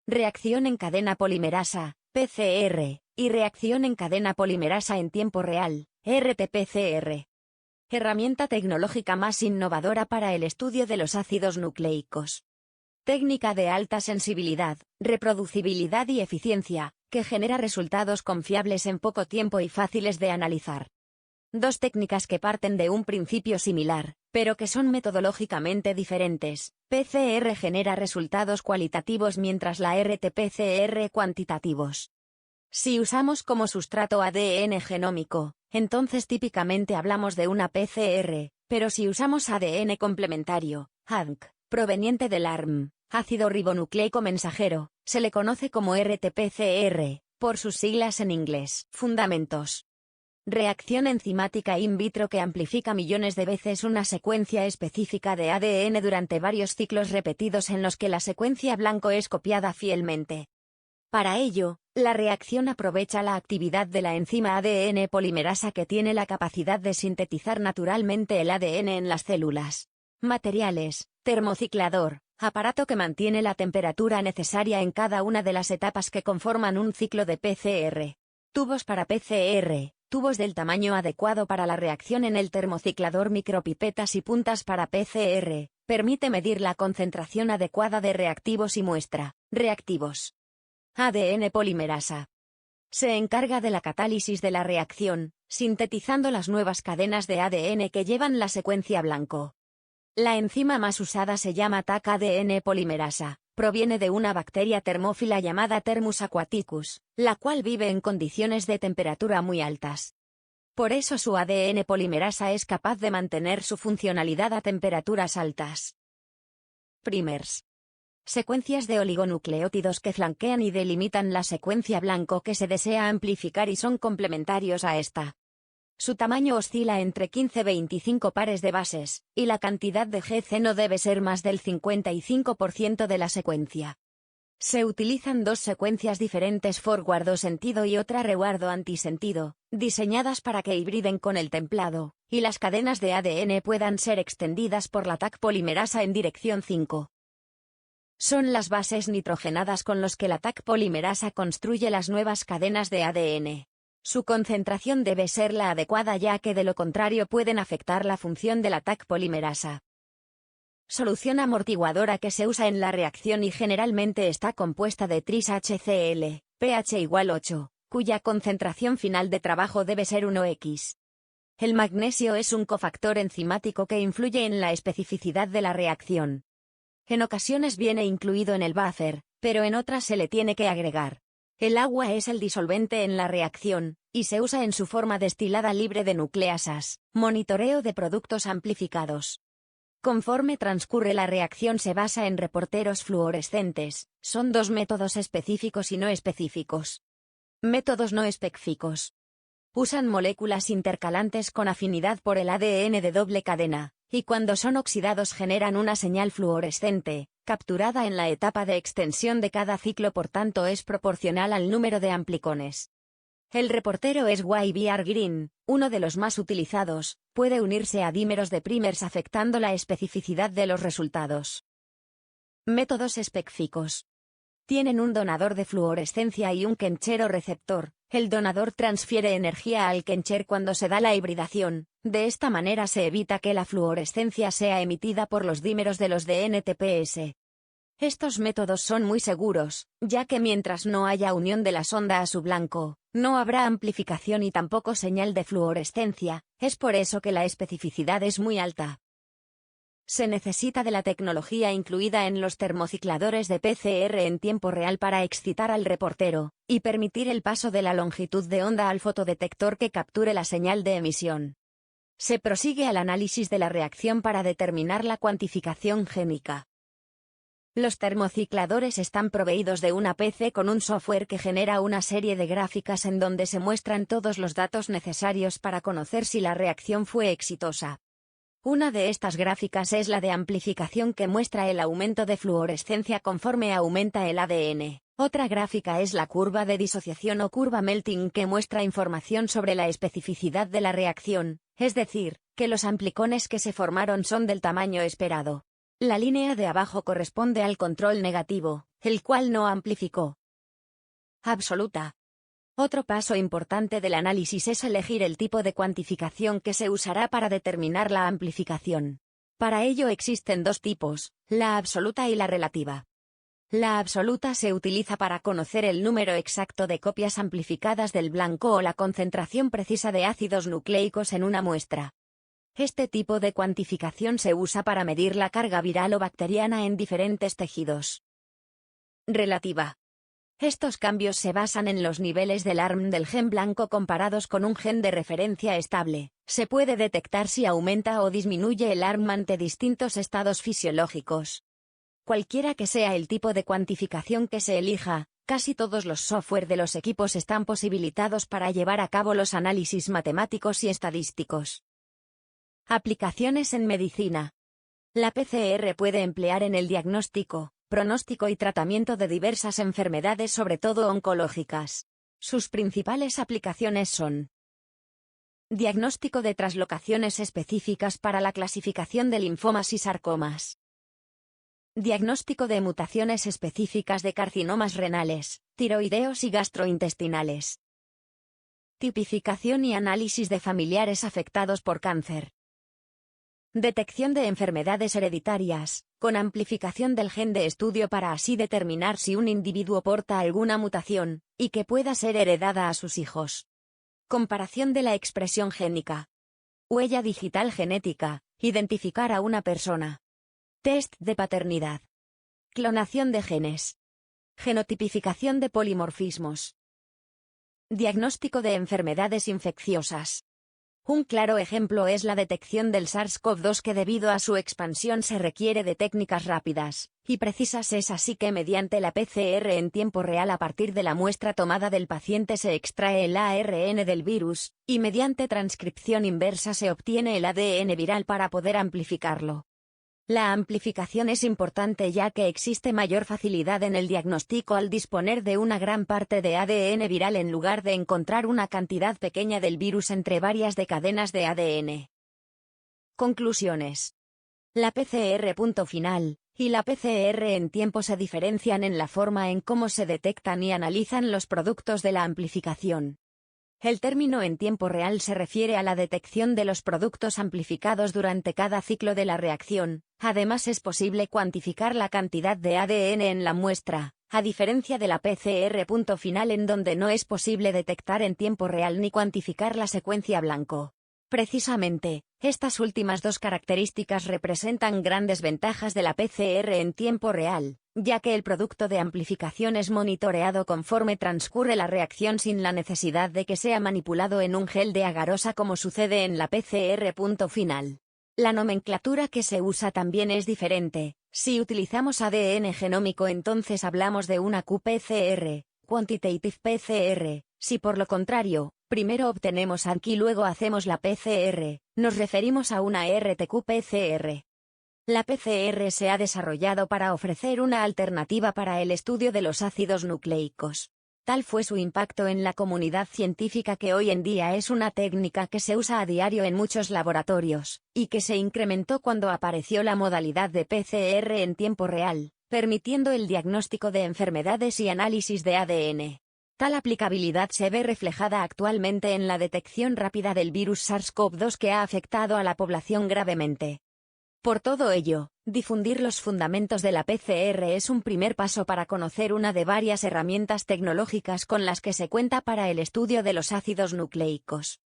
reacción en cadena polimerasa, PCR, y reacción en cadena polimerasa en tiempo real, RT-PCR. Herramienta tecnológica más innovadora para el estudio de los ácidos nucleicos. Técnica de alta sensibilidad, reproducibilidad y eficiencia, que genera resultados confiables en poco tiempo y fáciles de analizar. Dos técnicas que parten de un principio similar, pero que son metodológicamente diferentes. PCR genera resultados cualitativos mientras la RT-PCR cuantitativos. Si usamos como sustrato ADN genómico, entonces típicamente hablamos de una PCR, pero si usamos ADN complementario, ADC, proveniente del ARM, ácido ribonucleico mensajero, se le conoce como RT-PCR, por sus siglas en inglés. Fundamentos. Reacción enzimática in vitro que amplifica millones de veces una secuencia específica de ADN durante varios ciclos repetidos en los que la secuencia blanco es copiada fielmente. Para ello, la reacción aprovecha la actividad de la enzima ADN polimerasa que tiene la capacidad de sintetizar naturalmente el ADN en las células. Materiales: termociclador, aparato que mantiene la temperatura necesaria en cada una de las etapas que conforman un ciclo de PCR. Tubos para PCR, tubos del tamaño adecuado para la reacción en el termociclador, micropipetas y puntas para PCR, permite medir la concentración adecuada de reactivos y muestra. Reactivos. ADN polimerasa. Se encarga de la catálisis de la reacción, sintetizando las nuevas cadenas de ADN que llevan la secuencia blanco. La enzima más usada se llama Taq-ADN polimerasa, proviene de una bacteria termófila llamada Thermus aquaticus, la cual vive en condiciones de temperatura muy altas. Por eso su ADN polimerasa es capaz de mantener su funcionalidad a temperaturas altas. Primers. Secuencias de oligonucleótidos que flanquean y delimitan la secuencia blanco que se desea amplificar y son complementarios a esta. Su tamaño oscila entre 15-25 pares de bases, y la cantidad de GC no debe ser más del 55% de la secuencia. Se utilizan dos secuencias diferentes forward o sentido y otra rewardo antisentido, diseñadas para que hibriden con el templado, y las cadenas de ADN puedan ser extendidas por la Taq polimerasa en dirección 5. Son las bases nitrogenadas con los que la Taq polimerasa construye las nuevas cadenas de ADN. Su concentración debe ser la adecuada ya que de lo contrario pueden afectar la función de la Taq polimerasa. Solución amortiguadora que se usa en la reacción y generalmente está compuesta de tris-HCl, pH igual 8, cuya concentración final de trabajo debe ser 1x. El magnesio es un cofactor enzimático que influye en la especificidad de la reacción. En ocasiones viene incluido en el buffer, pero en otras se le tiene que agregar. El agua es el disolvente en la reacción, y se usa en su forma destilada libre de nucleasas. Monitoreo de productos amplificados. Conforme transcurre la reacción se basa en reporteros fluorescentes. Son dos métodos específicos y no específicos. Métodos no específicos. Usan moléculas intercalantes con afinidad por el ADN de doble cadena, y cuando son oxidados generan una señal fluorescente, capturada en la etapa de extensión de cada ciclo, por tanto es proporcional al número de amplicones. El reportero es YBR Green, uno de los más utilizados, puede unirse a dímeros de primers afectando la especificidad de los resultados. Métodos específicos. Tienen un donador de fluorescencia y un quenchero receptor. El donador transfiere energía al quencher cuando se da la hibridación. De esta manera se evita que la fluorescencia sea emitida por los dímeros de los de NTPS. Estos métodos son muy seguros, ya que mientras no haya unión de la sonda a su blanco, no habrá amplificación y tampoco señal de fluorescencia. Es por eso que la especificidad es muy alta. Se necesita de la tecnología incluida en los termocicladores de PCR en tiempo real para excitar al reportero, y permitir el paso de la longitud de onda al fotodetector que capture la señal de emisión. Se prosigue al análisis de la reacción para determinar la cuantificación génica. Los termocicladores están proveídos de una PC con un software que genera una serie de gráficas en donde se muestran todos los datos necesarios para conocer si la reacción fue exitosa. Una de estas gráficas es la de amplificación que muestra el aumento de fluorescencia conforme aumenta el ADN. Otra gráfica es la curva de disociación o curva melting que muestra información sobre la especificidad de la reacción, es decir, que los amplicones que se formaron son del tamaño esperado. La línea de abajo corresponde al control negativo, el cual no amplificó. Absoluta. Otro paso importante del análisis es elegir el tipo de cuantificación que se usará para determinar la amplificación. Para ello existen dos tipos, la absoluta y la relativa. La absoluta se utiliza para conocer el número exacto de copias amplificadas del blanco o la concentración precisa de ácidos nucleicos en una muestra. Este tipo de cuantificación se usa para medir la carga viral o bacteriana en diferentes tejidos. Relativa. Estos cambios se basan en los niveles del ARM del gen blanco comparados con un gen de referencia estable. Se puede detectar si aumenta o disminuye el ARM ante distintos estados fisiológicos. Cualquiera que sea el tipo de cuantificación que se elija, casi todos los software de los equipos están posibilitados para llevar a cabo los análisis matemáticos y estadísticos. Aplicaciones en medicina. La PCR puede emplear en el diagnóstico, pronóstico y tratamiento de diversas enfermedades, sobre todo oncológicas. Sus principales aplicaciones son: diagnóstico de traslocaciones específicas para la clasificación de linfomas y sarcomas. Diagnóstico de mutaciones específicas de carcinomas renales, tiroideos y gastrointestinales. Tipificación y análisis de familiares afectados por cáncer. Detección de enfermedades hereditarias, con amplificación del gen de estudio para así determinar si un individuo porta alguna mutación, y que pueda ser heredada a sus hijos. Comparación de la expresión génica. Huella digital genética, identificar a una persona. Test de paternidad. Clonación de genes. Genotipificación de polimorfismos. Diagnóstico de enfermedades infecciosas. Un claro ejemplo es la detección del SARS-CoV-2, que debido a su expansión se requiere de técnicas rápidas y precisas. Es así que mediante la PCR en tiempo real, a partir de la muestra tomada del paciente, se extrae el ARN del virus, y mediante transcripción inversa se obtiene el ADN viral para poder amplificarlo. La amplificación es importante ya que existe mayor facilidad en el diagnóstico al disponer de una gran parte de ADN viral en lugar de encontrar una cantidad pequeña del virus entre varias de cadenas de ADN. Conclusiones. La PCR punto final y la PCR en tiempo se diferencian en la forma en cómo se detectan y analizan los productos de la amplificación. El término en tiempo real se refiere a la detección de los productos amplificados durante cada ciclo de la reacción. Además, es posible cuantificar la cantidad de ADN en la muestra, a diferencia de la PCR punto final, en donde no es posible detectar en tiempo real ni cuantificar la secuencia blanco. Precisamente, estas últimas dos características representan grandes ventajas de la PCR en tiempo real, ya que el producto de amplificación es monitoreado conforme transcurre la reacción sin la necesidad de que sea manipulado en un gel de agarosa como sucede en la PCR punto final. La nomenclatura que se usa también es diferente. Si utilizamos ADN genómico, entonces hablamos de una qPCR, Quantitative PCR. Si por lo contrario, primero obtenemos ANQ y luego hacemos la PCR, nos referimos a una RTQ-PCR. La PCR se ha desarrollado para ofrecer una alternativa para el estudio de los ácidos nucleicos. Tal fue su impacto en la comunidad científica que hoy en día es una técnica que se usa a diario en muchos laboratorios, y que se incrementó cuando apareció la modalidad de PCR en tiempo real, permitiendo el diagnóstico de enfermedades y análisis de ADN. Tal aplicabilidad se ve reflejada actualmente en la detección rápida del virus SARS-CoV-2 que ha afectado a la población gravemente. Por todo ello, difundir los fundamentos de la PCR es un primer paso para conocer una de varias herramientas tecnológicas con las que se cuenta para el estudio de los ácidos nucleicos.